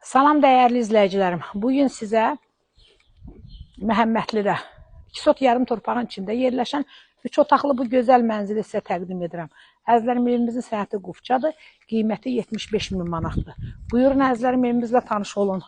Salam dəyərli izləyicilərim. Bugün sizə Məhəmmədlidə 2 sot yarım torpağın içində yerləşən 3 otaqlı bu gözəl mənzili sizə təqdim edirəm. Əzizlərim, evimizin sənəti qufçadır. Qiyməti 75 min manatdır. Buyurun əzizlərim, evimizlə tanış olun.